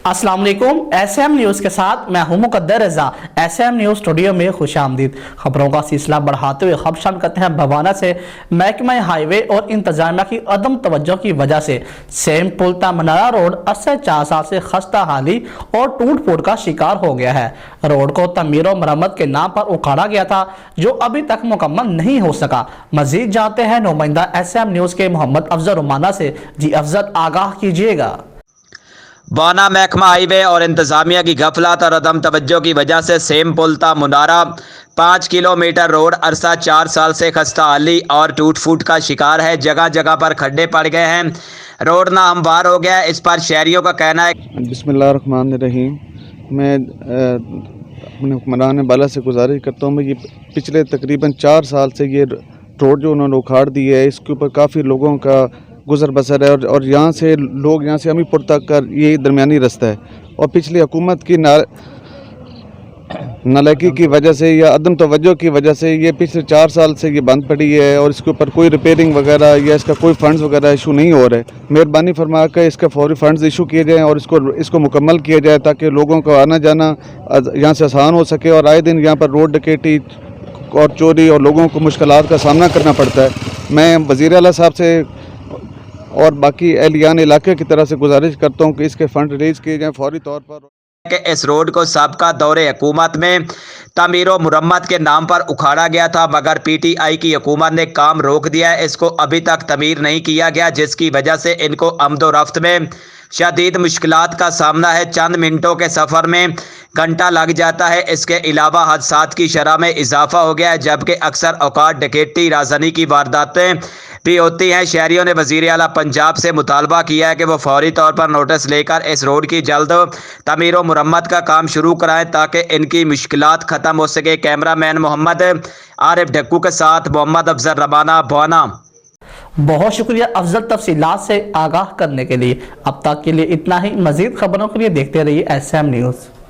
अस्सलाम वालेकुम। SM news के साथ मैं हूं मुकद्दर रज़ा। SM न्यूज़ स्टूडियो में खुशामदीद। खबरों का सिलसिला बढ़ाते हुए खबर शामिल करते हैं बवाना से। महकमा हाईवे और इंतजामिया की अदम तवज्जो की वजह से सेम पुल तमनारा रोड 4 साल से खस्ता हाली और टूट फूट का शिकार हो गया है। रोड को तमीर और मरम्मत के नाम पर उखाड़ा गया था, जो अभी तक मुकम्मल नहीं हो सका। मजीद जानते हैं नुमाइंदा SM न्यूज़ के मोहम्मद अफजल रुमाना से। जी अफजल, आगाह कीजिएगा। बवाना महकमा हाईवे और इंतजामिया की गफलत और अदम तवज्जो की वजह से सेम पुल ता मुनारा 5 किलोमीटर रोड अरसा 4 साल से खस्ता हाली और टूट फूट का शिकार है। जगह जगह पर खड्डे पड़ गए हैं, रोड ना हमवार हो गया है। इस पर शहरियों का कहना है। बिस्मिल्लाहिर्रहमानिर्रहीम। मैं अपने हुक्मरान बाला से गुजारिश करता हूँ, ये पिछले तकरीबन 4 साल से ये रोड जो उन्होंने उखाड़ दी है, इसके ऊपर काफ़ी लोगों का गुजर बसर है और यहाँ से लोग यहाँ से अमीपुर तक का ये दरमियानी रास्ता है। और पिछली हुकूमत की नालायकी की वजह से या अदम तवज्जो की वजह से ये पिछले 4 साल से ये बंद पड़ी है और इसके ऊपर कोई रिपेयरिंग वगैरह या इसका कोई फंड्स वगैरह इशू नहीं हो रहे। मेहरबानी फरमा कर इसका फौरी फंड्स इशू किए जाएँ और इसको मुकम्मल किया जाए ताकि लोगों को आना जाना यहाँ से आसान हो सके। और आए दिन यहाँ पर रोड डकैती और चोरी और लोगों को मुश्किलात का सामना करना पड़ता है। मैं वज़ीर आला साहब से और बाकी एहलियान इलाके की तरफ से गुजारिश करता हूँ कि इसके फंड रिलीज़ किए जाएँ फौरी तौर पर। कि इस रोड को सबका दौरे हुकूमत में तमीर व मुरम्मत के नाम पर उखाड़ा गया था, मगर PTI की हुकूमत ने काम रोक दिया है। इसको अभी तक तमीर नहीं किया गया, जिसकी वजह से इनको आमदोरफ्त में शदीद मुश्किलात का सामना है। चंद मिनटों के सफ़र में घंटा लग जाता है। इसके अलावा हादसात की शरह में इजाफा हो गया है, जबकि अक्सर औकात डकैती राजधानी की वारदातें भी होती हैं। शहरियों ने वज़ीर आला पंजाब से मुतालबा किया है कि वो फौरी तौर पर नोटिस लेकर इस रोड की जल्द तमीर व मुरम्मत का काम शुरू कराएं ताकि इनकी मुश्किलात ख़त्म हो सके। कैमरामैन मोहम्मद आरिफ ढक्कू के साथ मोहम्मद अफजल रबाना, बवाना। बहुत शुक्रिया अफजल, तफसीलात से आगाह करने के लिए। अब तक के लिए इतना ही। मजीद खबरों के लिए देखते रहिए SM न्यूज़।